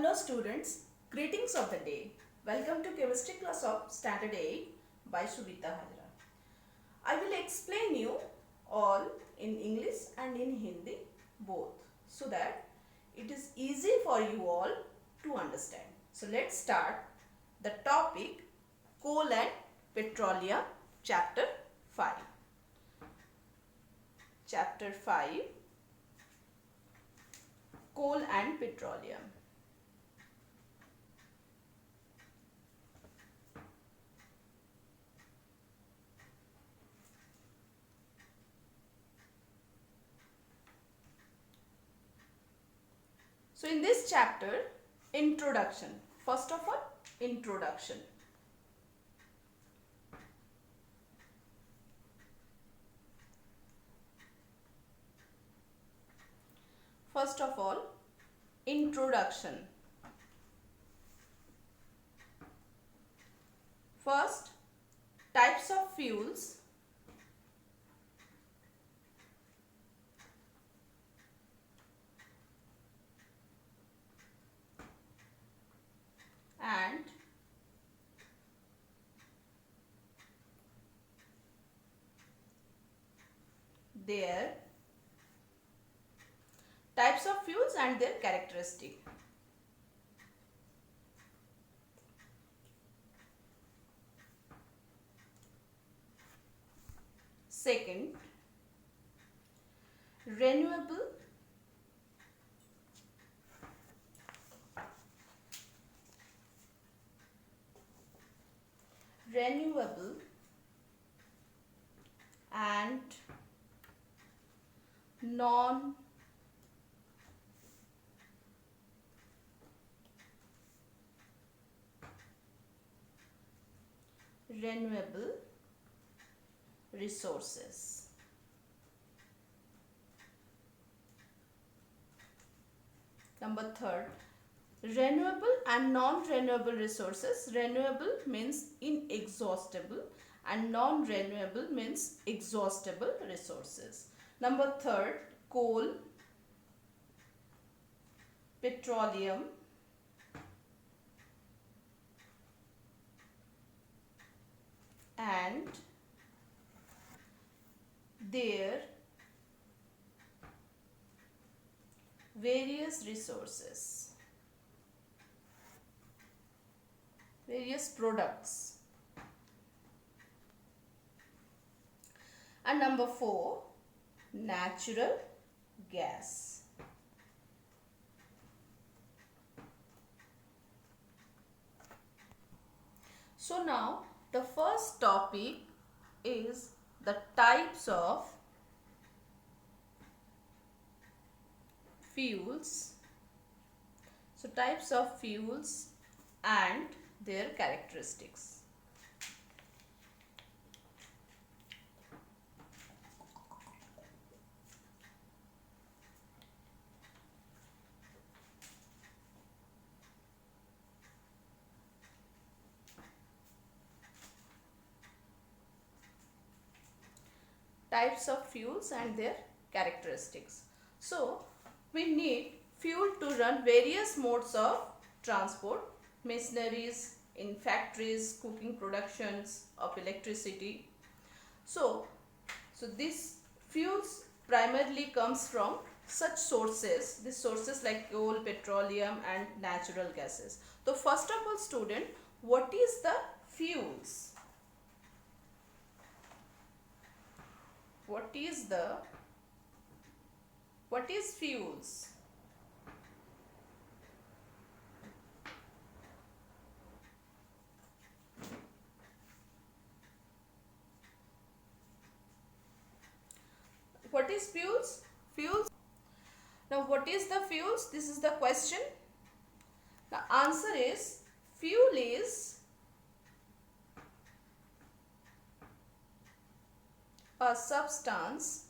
Hello students, greetings of the day. Welcome to chemistry class of standard 8 by Subita Hajra. I will explain you all in English and in Hindi both so that it is easy for you all to understand. So let's start the topic coal and petroleum chapter 5. Chapter 5 coal and petroleum. So in this chapter, introduction. First of all, introduction. First of all, introduction. First, types of fuels. And their types of fuels and their characteristic. Second, renewable and non renewable resources. Number third, renewable and non-renewable resources. Renewable means inexhaustible and non-renewable means exhaustible resources. Number third, coal, petroleum, and their various resources, various products. And number 4, natural gas. So now the first topic is the types of fuels. So types of fuels and their characteristics. Types of fuels and their characteristics. So we need fuel to run various modes of transport, machineries, in factories, cooking productions of electricity. So this fuels primarily comes from such sources, these sources like coal, petroleum and natural gases. So first of all student, what is the fuels? What is fuels? What is fuels? Fuels. Now what is the fuels? This is the question. The answer is fuel is a substance.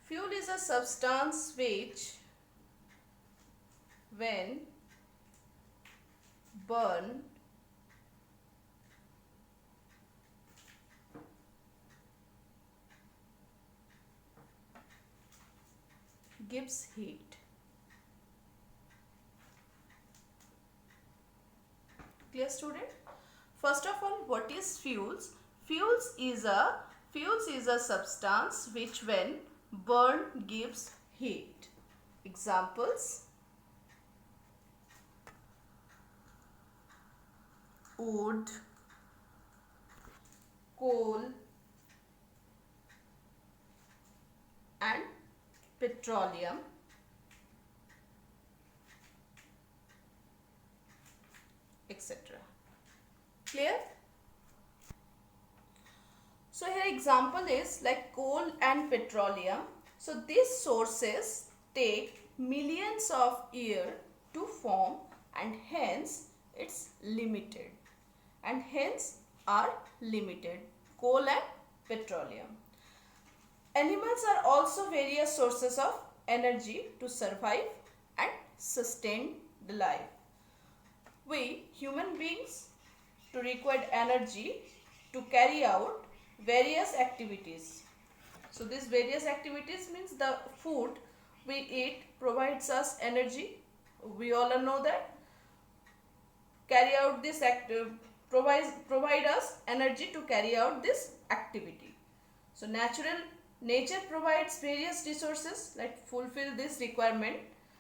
Fuel is a substance which when burned gives heat. Clear, student? First of all, what is fuels? Fuels is a substance which when burned gives heat. Examples: wood, coal, and petroleum, etc. Clear? So here example is like coal and petroleum. So these sources take millions of years to form, and hence it's limited, and hence are limited, coal and petroleum. Animals are also various sources of energy to survive and sustain the life. We human beings to require energy to carry out various activities. So these various activities means the food we eat provides us energy. We all know that. Carry out this provide us energy to carry out this activity. So nature provides various resources like fulfill this requirement.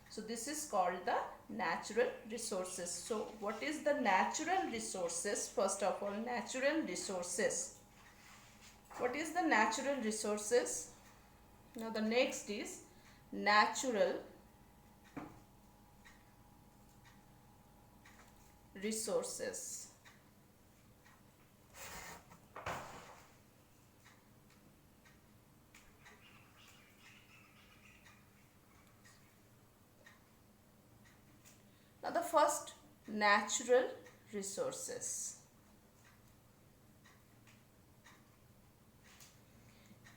So this is called the natural resources. So what is the natural resources? First of all, natural resources. What is the natural resources? Now the next is natural resources. Now the first, natural resources.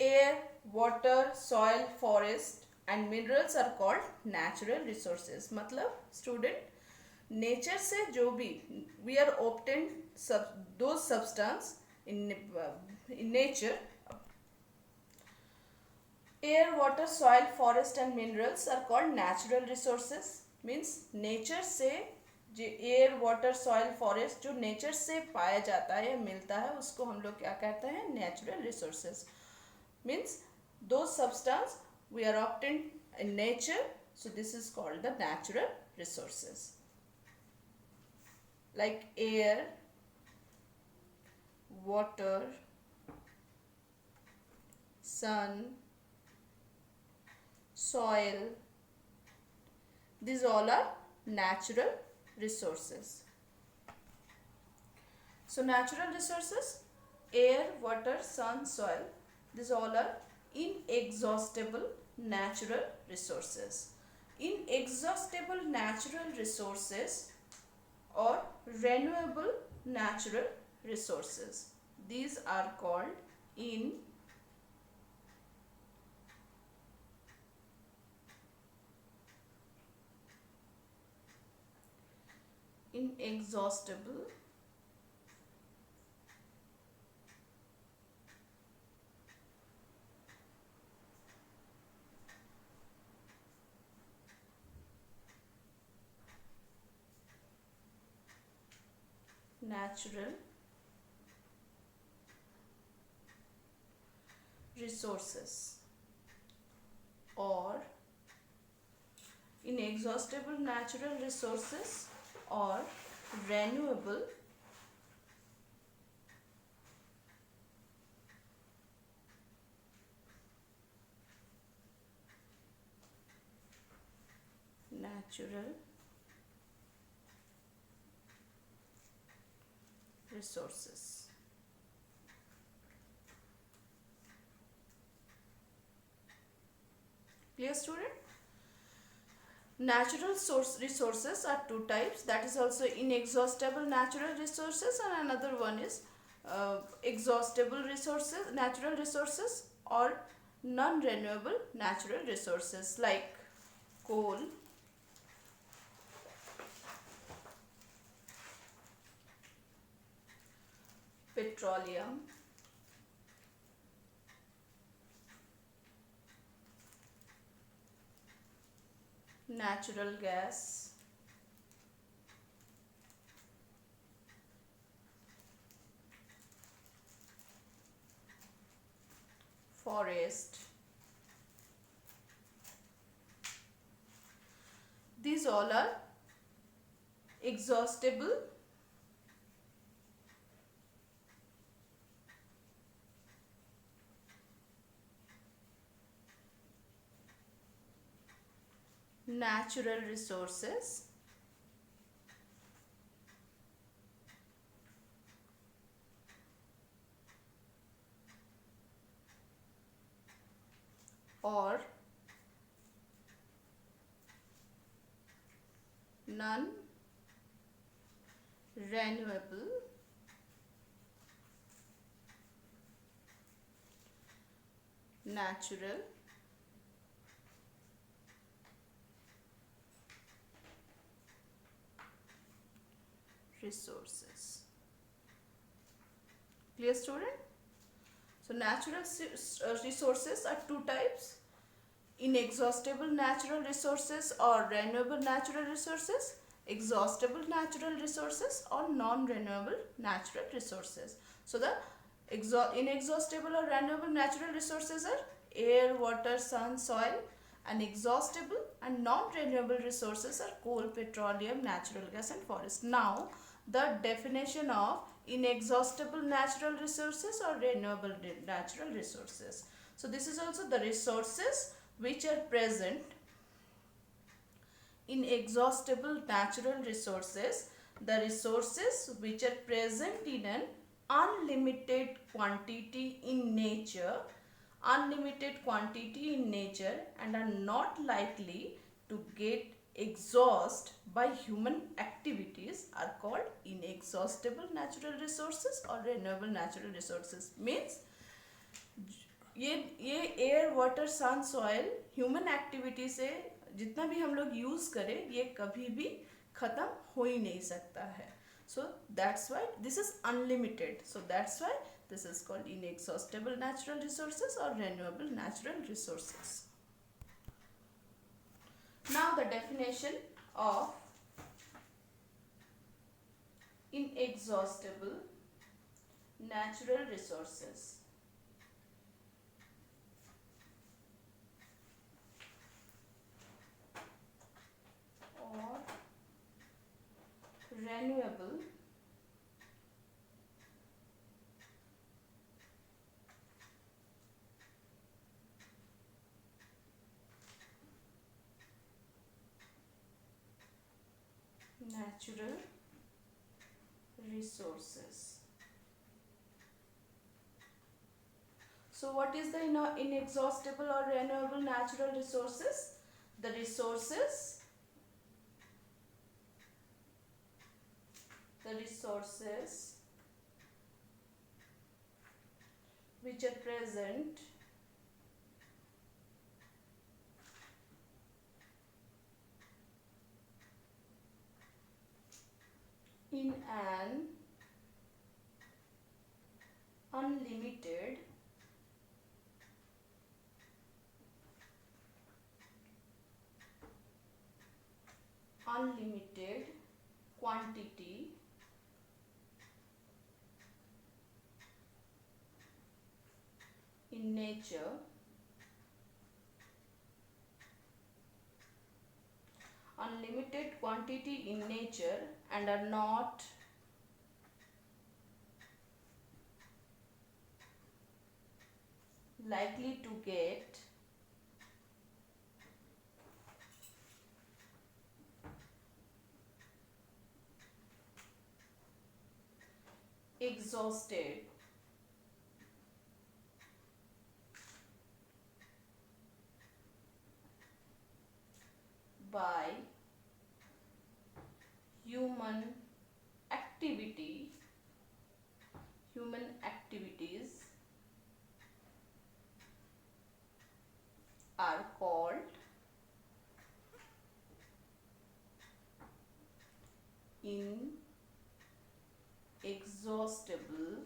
Air, water, soil, forest and minerals are called natural resources. मतलब student, nature से जो भी we are obtained those substance in nature. Air, water, soil, forest and minerals are called natural resources. Means nature से जो air, water, soil, forest जो nature से पाया जाता है, मिलता है, उसको हम लोग क्या कहते हैं? Natural resources. Means those substance we are obtained in nature. So this is called the natural resources. Like air, water, sun, soil. These all are natural resources. So natural resources, air, water, sun, soil, these all are inexhaustible natural resources. Inexhaustible natural resources or renewable natural resources. These are called inexhaustible natural resources or inexhaustible natural resources or renewable natural resources. Clear, student? Natural resources are two types. That is also inexhaustible natural resources, and another one is exhaustible resources, natural resources, or non-renewable natural resources like coal, petroleum, natural gas, forest. These all are exhaustible natural resources or non-renewable natural resources. Clear, student? So natural resources are two types: inexhaustible natural resources or renewable natural resources, exhaustible natural resources or non-renewable natural resources. So the inexhaustible or renewable natural resources are air, water, sun, soil, and exhaustible and non-renewable resources are coal, petroleum, natural gas, and forest. Now the definition of inexhaustible natural resources or renewable natural resources. So this is also the resources which are present in exhaustible natural resources, the resources which are present in an unlimited quantity in nature, and are not likely to get exhaust by human activities are called inexhaustible natural resources or renewable natural resources. Means ये air, water, सन, soil human activity से जितना भी हम लोग use करें ये कभी भी खत्म हो ही नहीं सकता है. So that's why this is unlimited. So that's why this is called inexhaustible natural resources or renewable natural resources. Now the definition of inexhaustible natural resources. Or renewable natural resources. So what is the inexhaustible or renewable natural resources? The resources which are present in an unlimited quantity in nature, and are not likely to get exhausted by human activities are called inexhaustible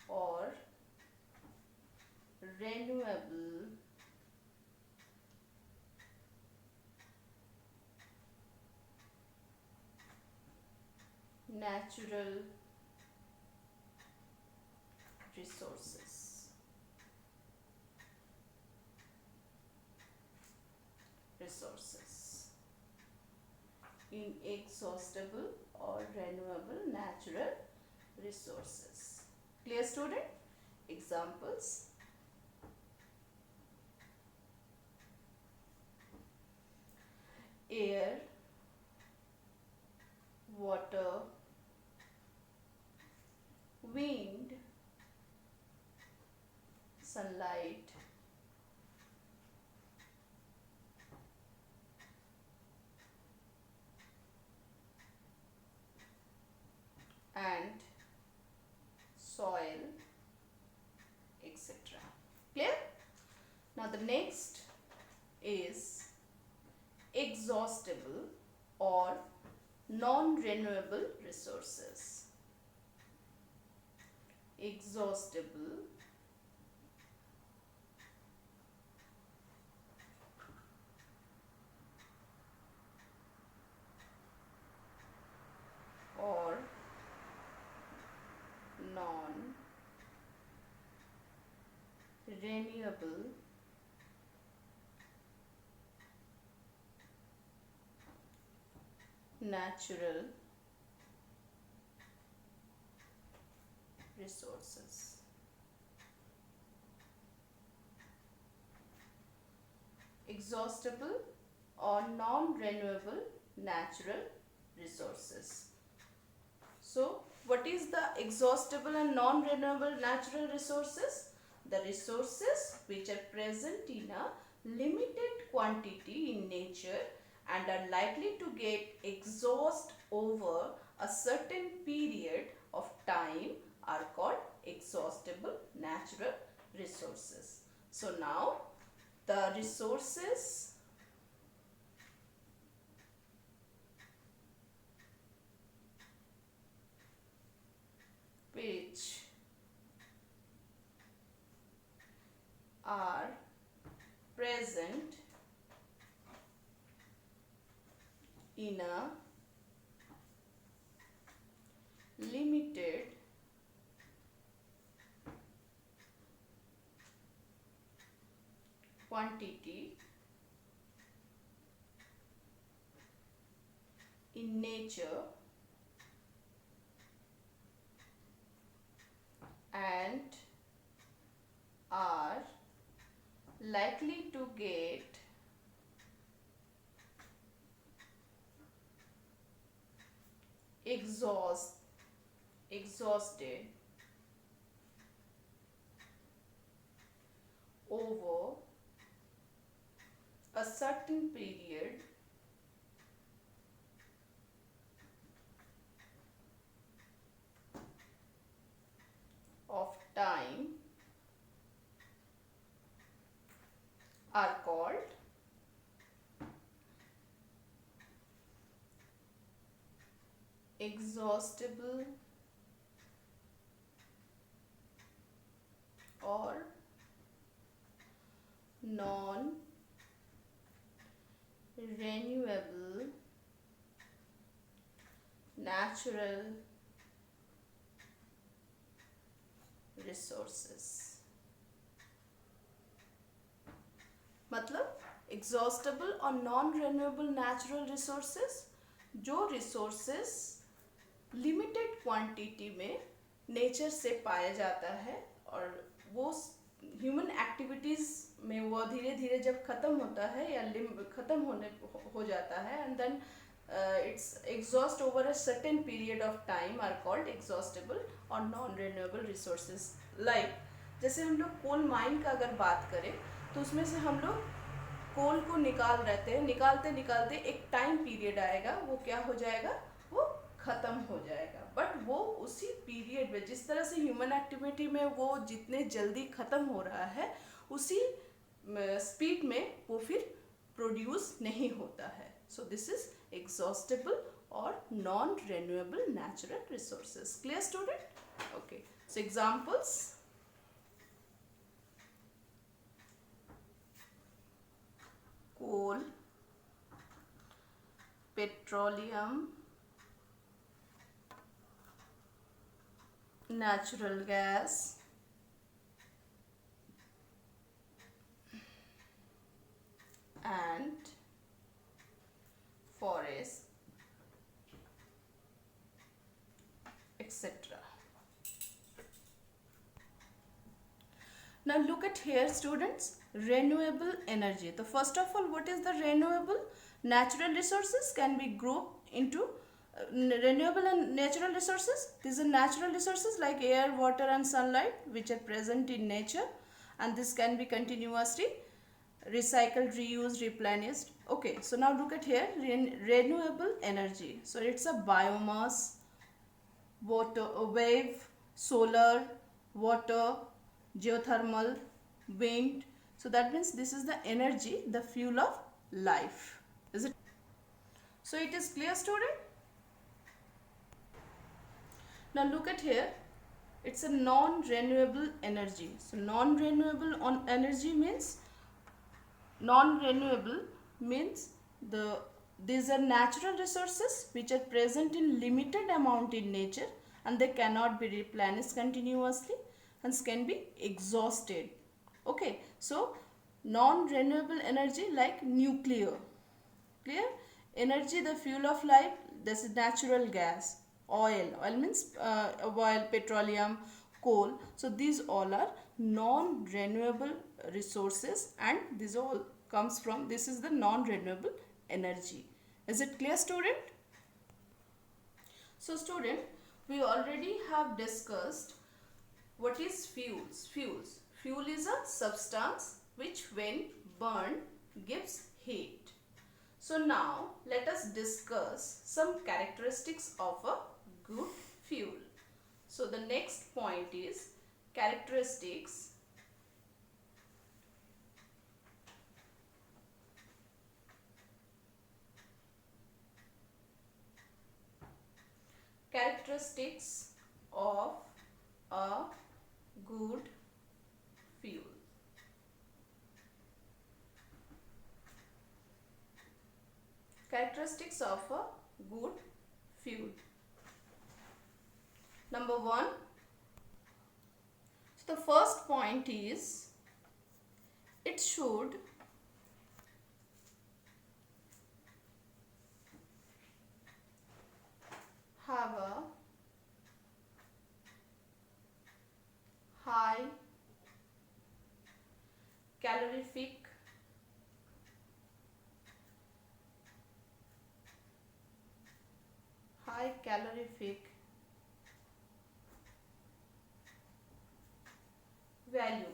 or renewable natural resources. Inexhaustible or renewable natural resources. Clear, student? Examples: air, water, wind, sunlight, and soil, etc. Clear? Now the next is exhaustible or non-renewable resources. Exhaustible or non-renewable natural resources. Exhaustible or non-renewable natural resources. So, what is the exhaustible and non-renewable natural resources? The resources which are present in a limited quantity in nature and are likely to get exhaust over a certain period of time are called exhaustible natural resources. So now the resources which are present in a limited quantity in nature and are likely to get exhausted over a certain period of time are called exhaustible or non-renewable natural resources. मतलब exhaustible और non-renewable natural resources जो resources limited quantity में nature से पाया जाता है और वो ह्यूमन एक्टिविटीज में वो धीरे धीरे जब खत्म होता है या खत्म होने हो जाता है and then it's exhaust over a certain period of time are called exhaustible और नॉन रिन्यूएबल रिसोर्सेज. लाइक जैसे हम लोग कोल माइन का अगर बात करें तो उसमें से हम लोग कोल को निकालते हैं, निकालते निकालते एक टाइम पीरियड आएगा, वो क्या हो जाएगा, वो ख़त्म हो जाएगा. बट वो उसी पीरियड में जिस तरह से ह्यूमन एक्टिविटी में वो जितने जल्दी ख़त्म हो रहा है उसी स्पीड में वो फिर प्रोड्यूस नहीं होता है. सो दिस इज एग्जॉस्टेबल और non renewable natural resources. Clear student? Okay, so examples: petroleum, natural gas, and forest, etc. Now look at here students, renewable energy. So first of all, what is the renewable? Natural resources can be grouped into renewable and natural resources. These are natural resources like air, water and sunlight which are present in nature, and this can be continuously recycled, reused, replenished. Okay, so now look at here, renewable energy. So it's a biomass, water, wave, solar, water, geothermal, wind. So that means this is the energy, the fuel of life. Is it? So it is clear, student? Now look at here. It's a non-renewable energy. So non-renewable energy means these are natural resources which are present in limited amount in nature, and they cannot be replenished continuously, hence can be exhausted. Okay, so non-renewable energy like nuclear, clear, energy, the fuel of life, this is natural gas, oil means oil, petroleum, coal. So these all are non-renewable resources, and this all comes from, this is the non-renewable energy. Is it clear, student? So student, we already have discussed what is fuels. Fuel is a substance which when burned gives heat. So now let us discuss some characteristics of a good fuel. So the next point is characteristics. Characteristics of a good fuel. Characteristics of a good fuel. Number 1. So the first point is it should have a high calorific value.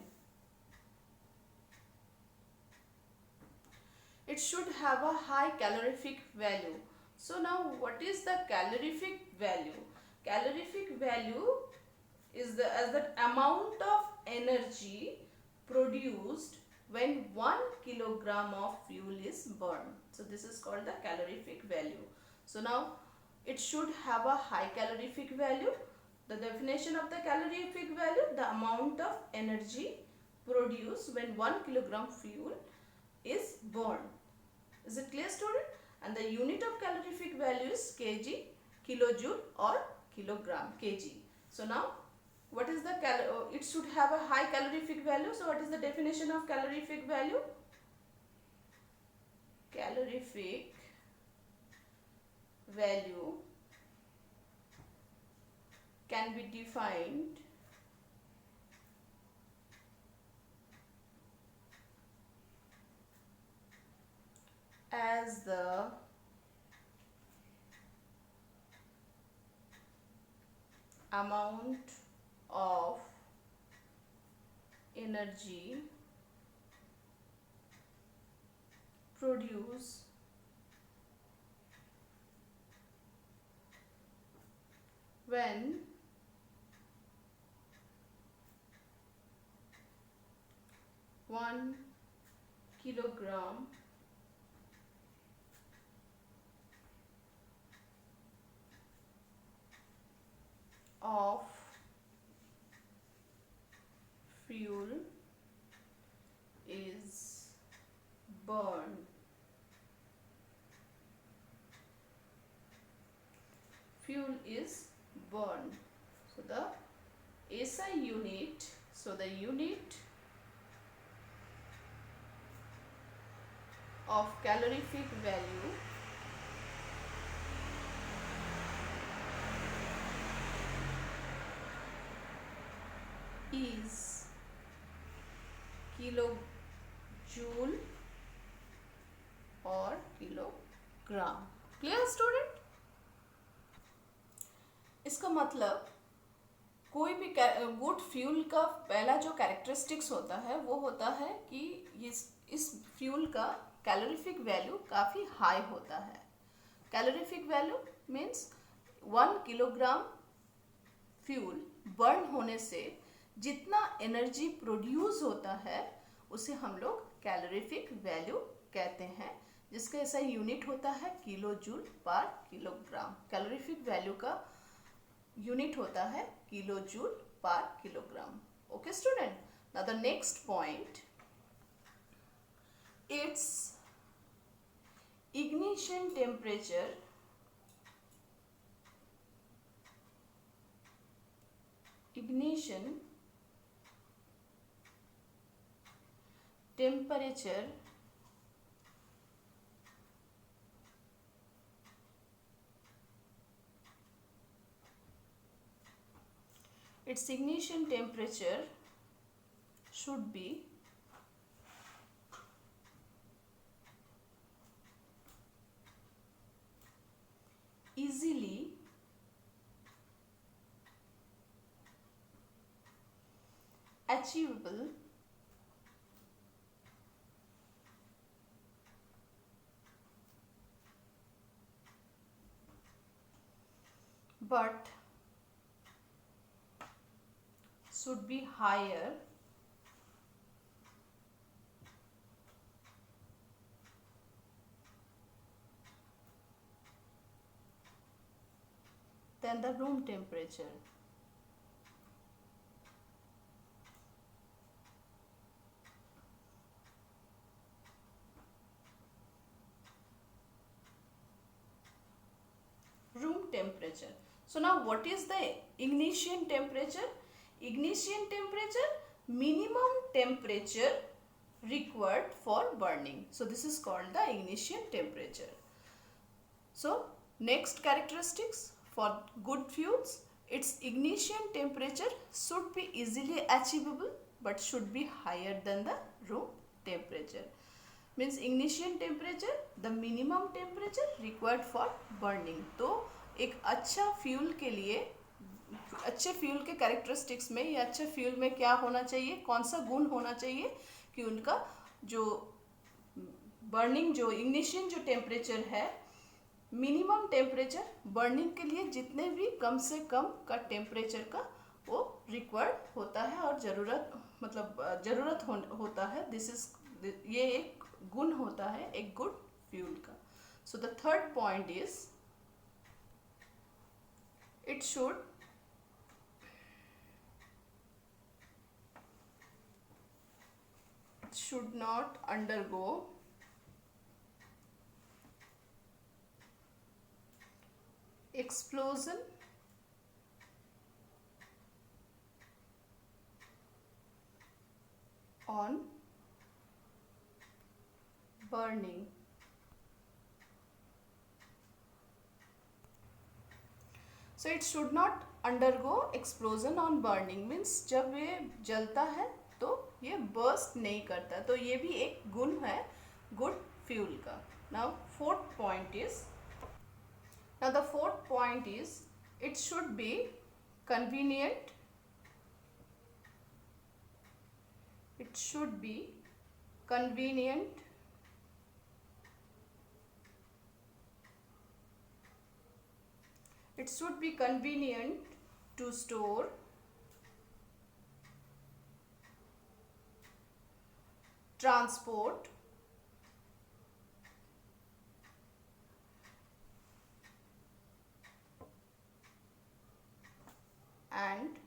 It should have a high calorific value. So now what is the calorific value? Calorific value is the amount of energy produced when 1 kilogram of fuel is burned. So this is called the calorific value. So now it should have a high calorific value. The definition of the calorific value, the amount of energy produced when 1 kilogram fuel is burned. Is it clear, student? And the unit of calorific value is kg, kilojoule or kilogram, kg. So now what is the it should have a high calorific value. So what is the definition of calorific value? Calorific value can be defined as the amount of energy produced when 1 kilogram of fuel is burned. fuel is burned. So the SI unit, so the unit of calorific value is kilojoule और kilogram. Clear student? इसका मतलब कोई भी good fuel का पहला जो characteristics होता है वो होता है कि इस फ्यूल का कैलोरीफिक वैल्यू काफ़ी हाई होता है. Calorific value means 1 kilogram fuel burn होने से जितना एनर्जी प्रोड्यूस होता है उसे हम लोग कैलोरीफिक वैल्यू कहते हैं, जिसका ऐसा यूनिट होता है किलो जूल पर किलोग्राम. कैलोरीफिक वैल्यू का यूनिट होता है किलो जूल पर kilogram. Okay student, now the next point, it's ignition temperature its ignition temperature should be easily achievable but should be higher than the room temperature. Room temperature. So now what is the ignition temperature? Ignition temperature, minimum temperature required for burning. So this is called the ignition temperature. So next characteristics for good fuels, its ignition temperature should be easily achievable but should be higher than the room temperature. Means ignition temperature, the minimum temperature required for burning. तो एक अच्छा fuel के लिए, अच्छे fuel के characteristics में या अच्छे फ्यूल में क्या होना चाहिए, कौन सा गुण होना चाहिए कि उनका जो बर्निंग, जो इग्निशन जो टेम्परेचर है, मिनिमम टेम्परेचर बर्निंग के लिए जितने भी कम से कम का टेम्परेचर का वो रिक्वायर्ड होता है और ज़रूरत होता है. दिस इज, ये एक गुण होता है एक गुड फ्यूल का. So the third point is it should not undergo explosion on burning. So it should not undergo explosion on burning means जब ये जलता है तो ये burst नहीं करता. तो ये भी एक गुण है good fuel का. Now fourth point is, now the fourth point is it should be convenient. It should be convenient it should be convenient to store, transport, and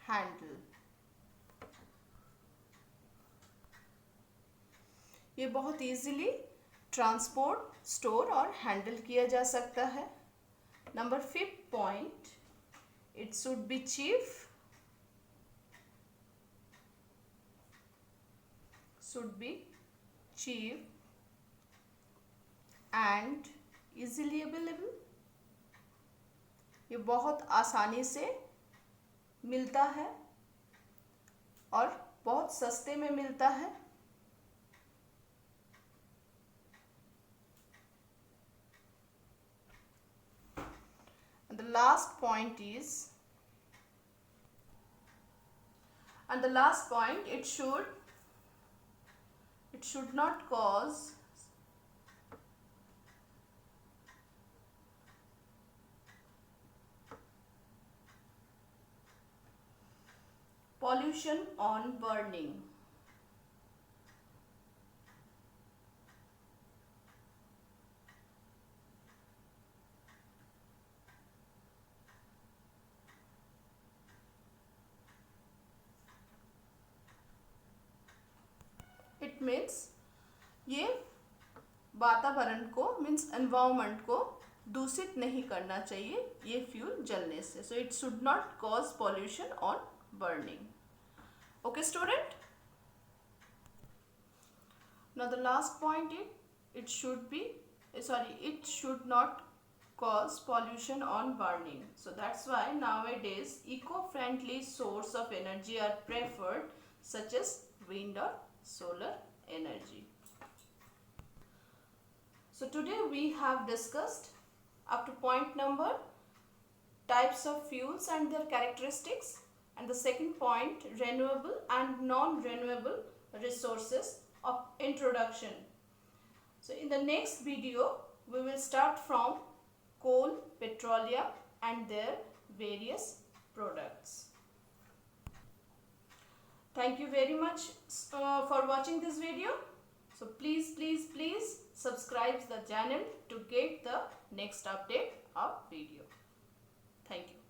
handle. ये बहुत इजीली ट्रांसपोर्ट, स्टोर और handle किया जा सकता है. Number 5th point, it should be cheap, and easily available. ये बहुत आसानी से मिलता है और बहुत सस्ते में मिलता है. And the last point, it should not cause pollution on burning. It means ये वातावरण को मीन्स एनवायरमेंट को दूषित नहीं करना चाहिए ये फ्यूल जलने से. So it should not cause pollution on burning. Okay, student? Now the last point is it should not cause pollution on burning. So that's why nowadays eco-friendly source of energy are preferred, such as wind or solar energy. So today we have discussed up to point number types of fuels and their characteristics, and the second point, renewable and non-renewable resources of introduction. So in the next video we will start from coal, petroleum and their various products. Thank you very much for watching this video. So please subscribe the channel to get the next update of video. Thank you.